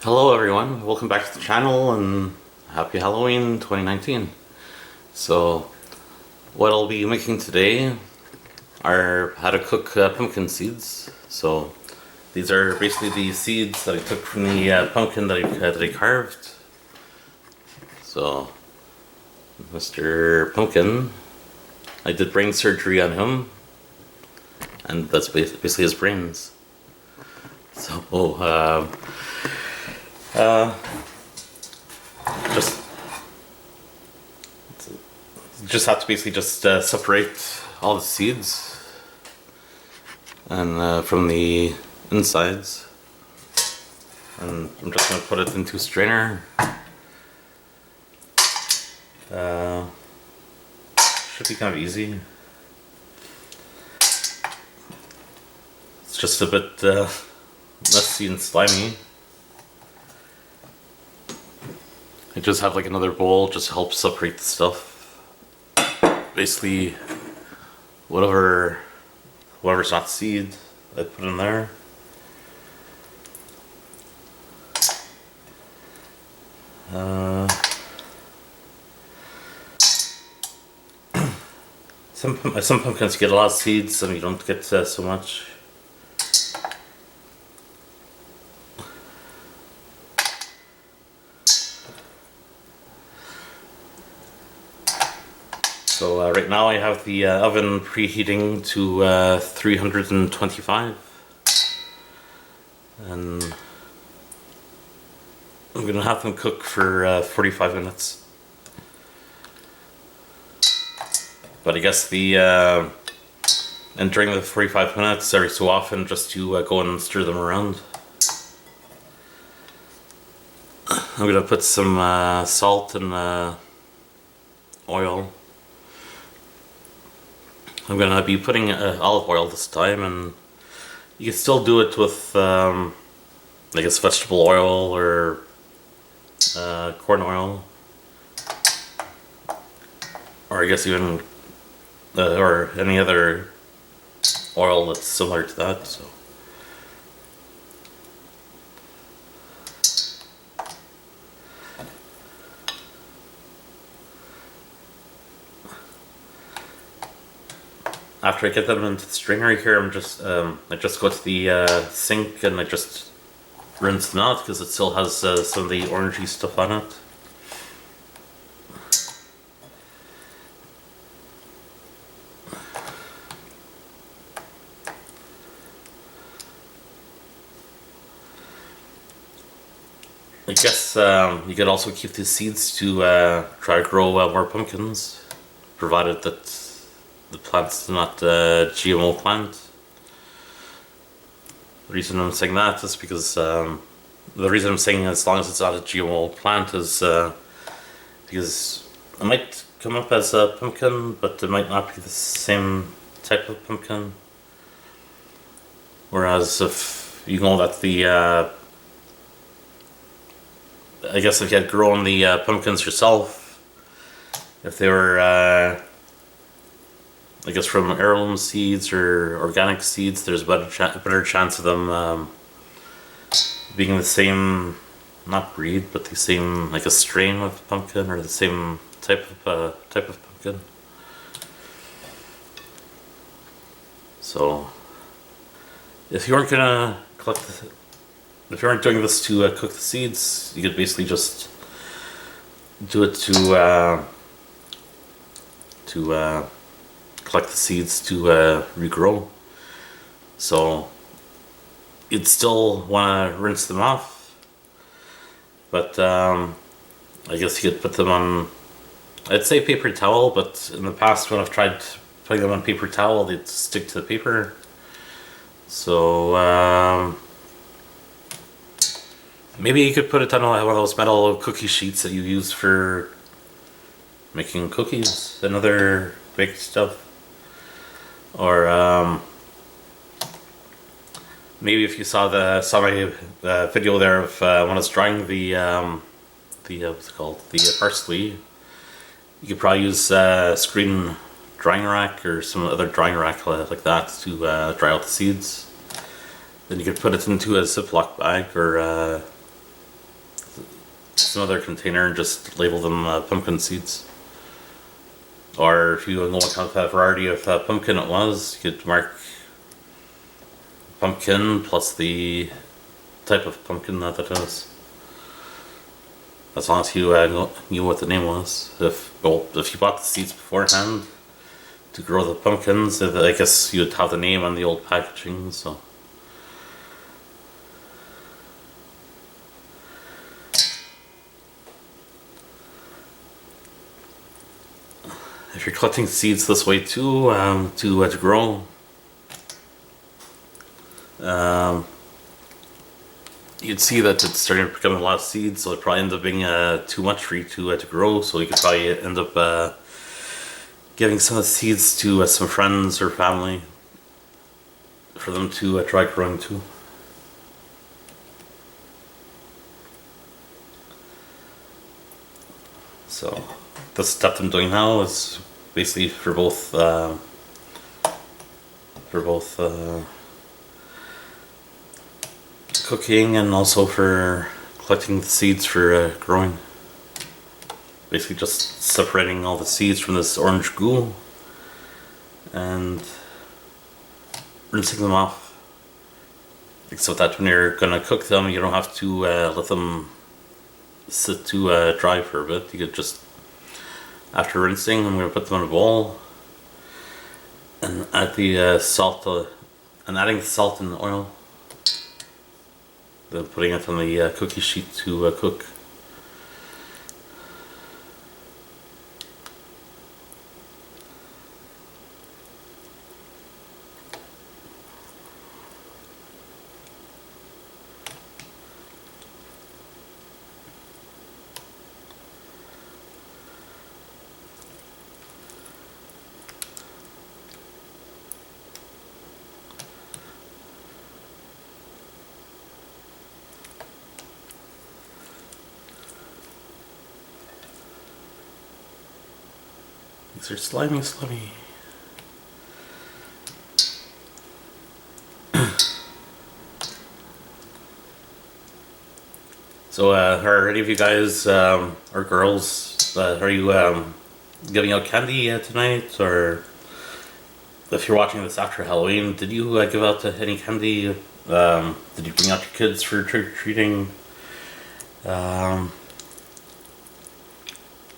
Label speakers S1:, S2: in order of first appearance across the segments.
S1: Hello everyone, welcome back to the channel and happy Halloween 2019. So what I'll be making today are how to cook pumpkin seeds. So these are basically the seeds that I took from the pumpkin that I carved. So Mr. Pumpkin, I did brain surgery on him, and that's basically his brains. So just have to basically just separate all the seeds and from the insides, and I'm just going to put it into a strainer. Should be kind of easy. It's just a bit messy and slimy. I just have like another bowl just to help separate the stuff. Basically, whatever's not seed, I put in there. Some pumpkins get a lot of seeds, some you don't get so much. So right now I have the oven preheating to 325, and I'm gonna have them cook for 45 minutes. But I guess and during the 45 minutes, every so often, just to go and stir them around. I'm gonna put some salt and oil. I'm gonna be putting olive oil this time, and you can still do it with I guess vegetable oil or corn oil, or I guess even or any other oil that's similar to that. So after I get them into the strainer here, I just go to the sink and I just rinse them out because it still has some of the orangey stuff on it. I guess you could also keep the seeds to try to grow more pumpkins, provided that the plant's not a GMO plant. The reason I'm saying that is because the reason I'm saying as long as it's not a GMO plant is because it might come up as a pumpkin, but it might not be the same type of pumpkin. Whereas if you know that I guess if you had grown the pumpkins yourself, if they were I guess from heirloom seeds or organic seeds, there's a better chance of them being the same, not breed, but the same, like a strain of pumpkin or the same type of pumpkin. So if you weren't gonna if you aren't doing this to cook the seeds, you could basically just do it to collect the seeds to regrow. So you'd still want to rinse them off, but I guess you could put them on, I'd say paper towel, but in the past when I've tried putting them on paper towel, they'd stick to the paper. So maybe you could put it on one of those metal cookie sheets that you use for making cookies and other baked stuff. Or maybe if you saw my video there of when I was drying the what's it called, the parsley, you could probably use a screen drying rack or some other drying rack like that to dry out the seeds. Then you could put it into a Ziploc bag or another container and just label them pumpkin seeds. Or if you know what kind of variety of pumpkin it was, you could mark pumpkin plus the type of pumpkin that it is. As long as you knew what the name was. If you bought the seeds beforehand to grow the pumpkins, I guess you'd have the name on the old packaging. So. If you're collecting seeds this way too, to grow, you'd see that it's starting to become a lot of seeds, so it probably ends up being too much for you to grow. So you could probably end up giving some of the seeds to some friends or family for them to try growing too. So the step I'm doing now is basically for both cooking and also for collecting the seeds for growing. Basically just separating all the seeds from this orange goo and rinsing them off. So that when you're gonna cook them, you don't have to let them sit to dry for a bit. You could just, after rinsing, I'm gonna put them in a bowl and add the salt. And adding the salt and the oil. Then putting it on the cookie sheet to cook. These are slimy. So, are any of you guys or girls, are you giving out candy tonight? Or if you're watching this after Halloween, did you give out any candy? Did you bring out your kids for trick-or-treating?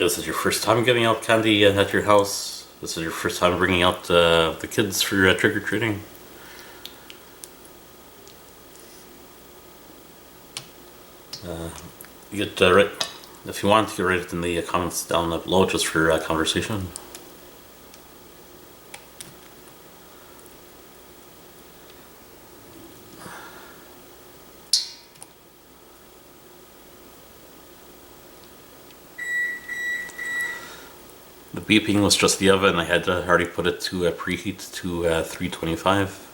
S1: Is this your first time giving out candy at your house? This is your first time bringing out the kids for trick-or-treating? You get if you want, you can write it in the comments down below just for conversation. The beeping was just the oven. I had already put it to preheat to 325.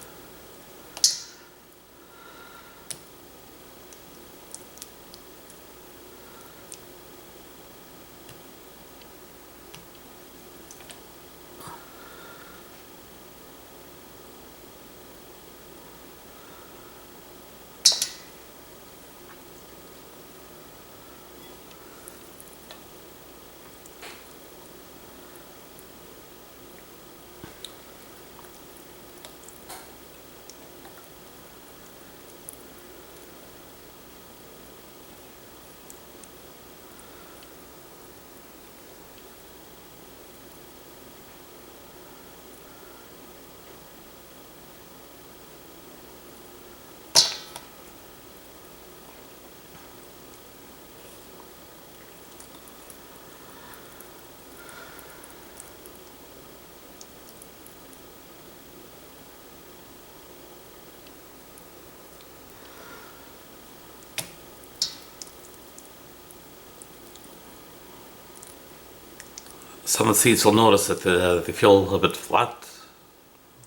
S1: Some of the seeds will notice that they feel a bit flat,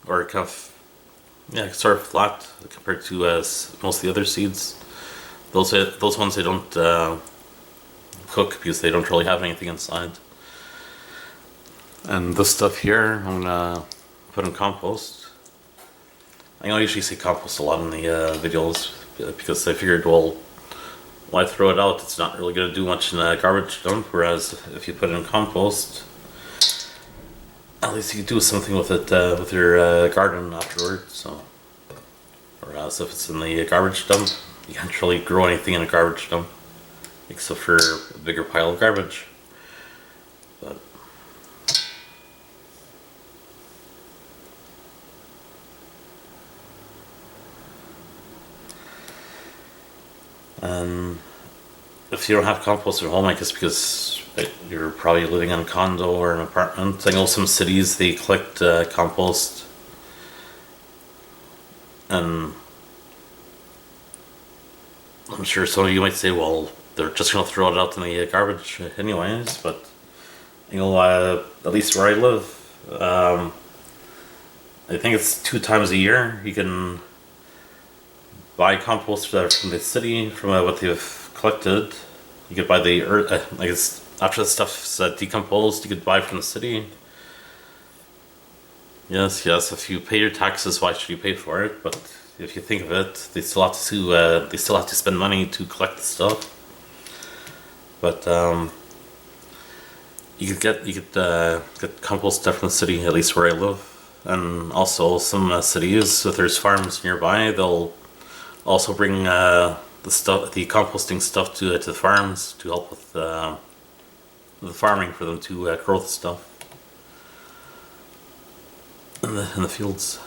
S1: or kind of, yeah, sort of flat compared to most of the other seeds. Those ones they don't cook because they don't really have anything inside. And this stuff here, I'm gonna put in compost. I usually say compost a lot in the videos because I figured, well, why throw it out? It's not really going to do much in a garbage dump. Whereas if you put it in compost, at least you can do something with it with your garden afterwards. So, whereas if it's in the garbage dump, you can't really grow anything in a garbage dump except for a bigger pile of garbage. But if you don't have compost at home, I guess because you're probably living in a condo or an apartment. I know some cities they collect compost, and I'm sure some of you might say, well, they're just going to throw it out in the garbage anyways. But at least where I live, I think it's 2 times a year you can buy compost from the city from what they've collected. You could buy the earth, like it's after the stuff's decomposed, you could buy from the city. Yes, if you pay your taxes, why should you pay for it? But if you think of it, they still have to spend money to collect the stuff. But you could get compost stuff from the city, at least where I live, and also some cities. If there's farms nearby, they'll also bring the composting stuff to the farms to help with the farming for them to grow the stuff in the fields.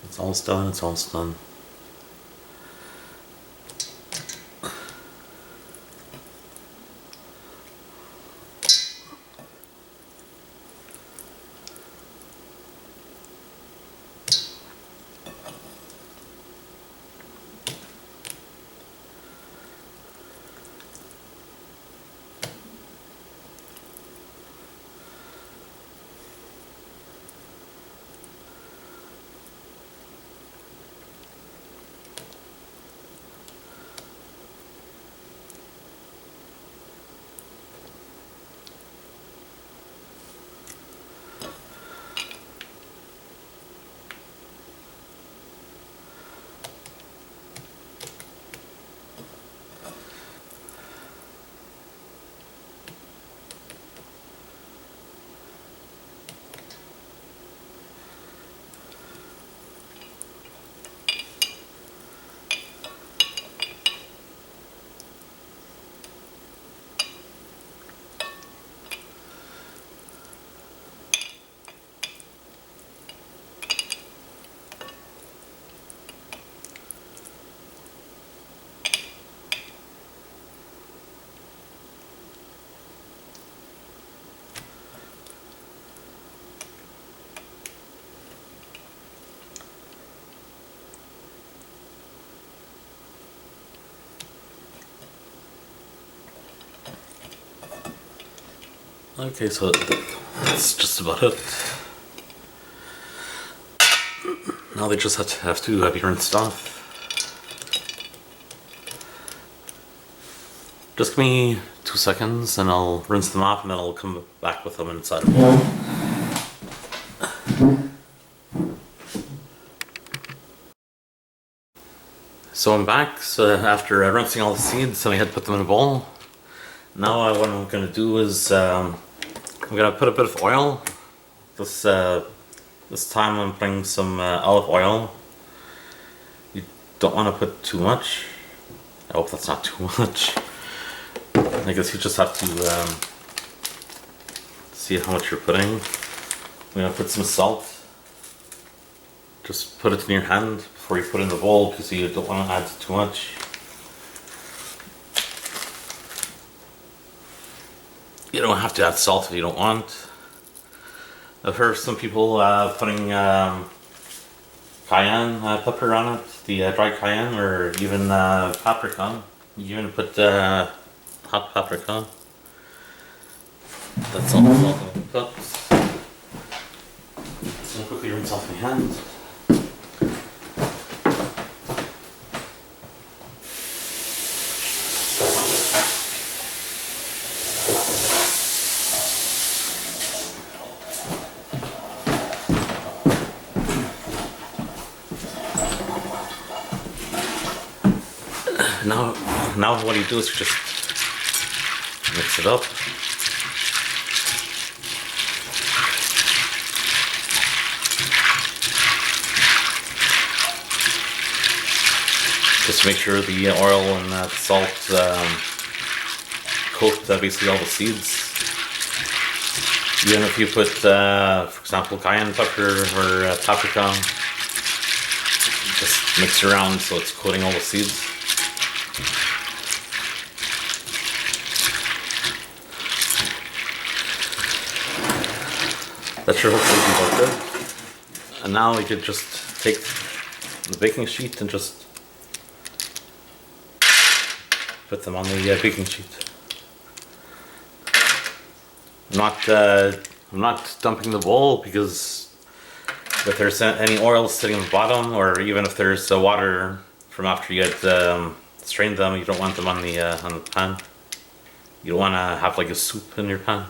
S1: It's almost done. It's almost done. Okay, so that's just about it. Now they just have to be rinsed off. Just give me 2 seconds and I'll rinse them off and then I'll come back with them inside a bowl. So I'm back. So after rinsing all the seeds, I had to put them in a bowl. Now what I'm going to do is I'm going to put a bit of oil. This time I'm putting some olive oil. You don't want to put too much. I hope that's not too much. I guess you just have to see how much you're putting. I'm going to put some salt. Just put it in your hand before you put it in the bowl because you don't want to add too much. You don't have to add salt if you don't want. I've heard some people putting cayenne pepper on it, the dried cayenne, or even paprika. You even put hot paprika. That's all I'm going to put. So quickly rinse off my hands. Now what you do is you just mix it up. Just make sure the oil and salt coat basically all the seeds. Even if you put, for example, cayenne pepper or paprika, just mix it around so it's coating all the seeds. That should hopefully be about good. And now you could just take the baking sheet and just put them on the baking sheet. I'm not dumping the bowl because if there's any oil sitting on the bottom, or even if there's water from after you had strained them, you don't want them on the pan. You don't want to have like a soup in your pan.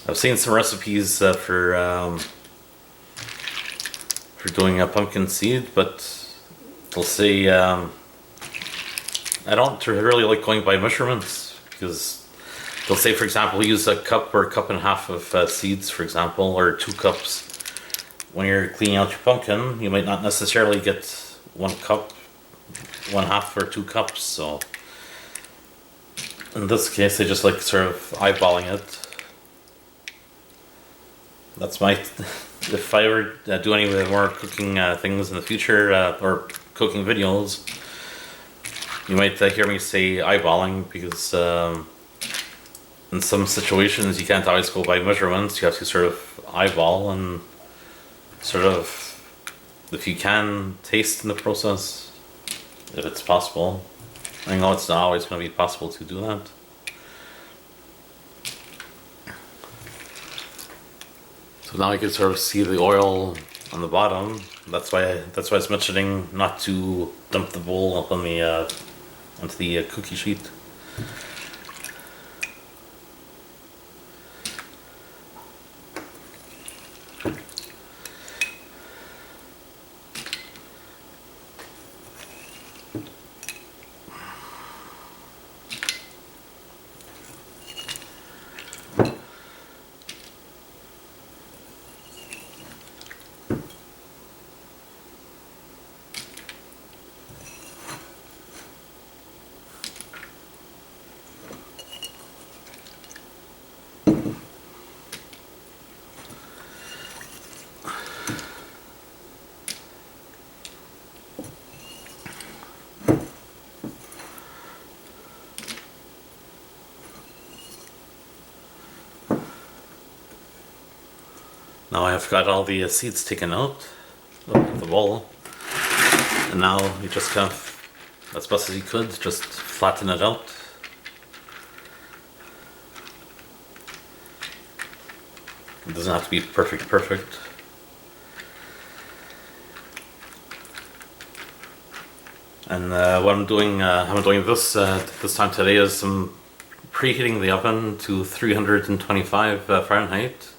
S1: I've seen some recipes for doing a pumpkin seed, but they'll say I don't really like going by measurements, because they'll say, for example, use a cup or a cup and a half of seeds, for example, or 2 cups. When you're cleaning out your pumpkin, you might not necessarily get 1 cup, 1/2 or 2 cups. So in this case, I just like sort of eyeballing it. That's my, if I ever do any more cooking things in the future, or cooking videos, you might hear me say eyeballing, because in some situations you can't always go by measurements. You have to sort of eyeball and sort of, if you can, taste in the process, if it's possible. I know it's not always going to be possible to do that. So now you can sort of see the oil on the bottom. That's why I was mentioning not to dump the bowl up on the onto the cookie sheet. Now I've got all the seeds taken out of the bowl, and now you just kind of, as best as you could, just flatten it out. It doesn't have to be perfect. And what I'm doing, how I'm doing this time today is I'm preheating the oven to 325 Fahrenheit.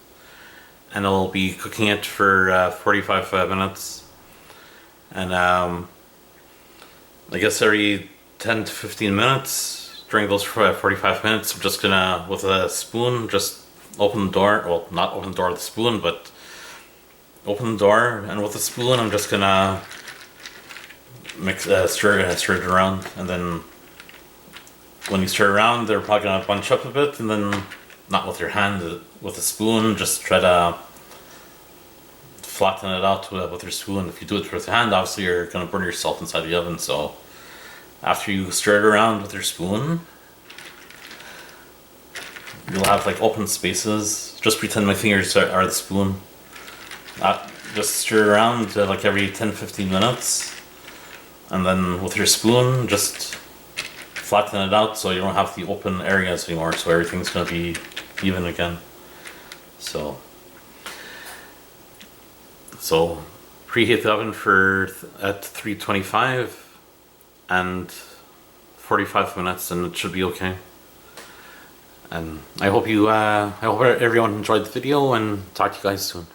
S1: And I'll be cooking it for 45 minutes, and I guess every 10 to 15 minutes during those 45 minutes, I'm just gonna, with a spoon, just open the door. Well, not open the door with a spoon, but open the door, and with a spoon I'm just gonna stir it around, and then when you stir around, they're probably gonna bunch up a bit, and then, not with your hand, with a spoon, just try to flatten it out with your spoon. If you do it with your hand, obviously you're going to burn yourself inside the oven. So after you stir it around with your spoon, you'll have like open spaces. Just pretend my fingers are the spoon. Just stir around like every 10-15 minutes, and then with your spoon just flatten it out so you don't have the open areas anymore, so everything's going to be even again. So preheat the oven at 325 and 45 minutes, and it should be okay. And I hope everyone enjoyed the video, and talk to you guys soon.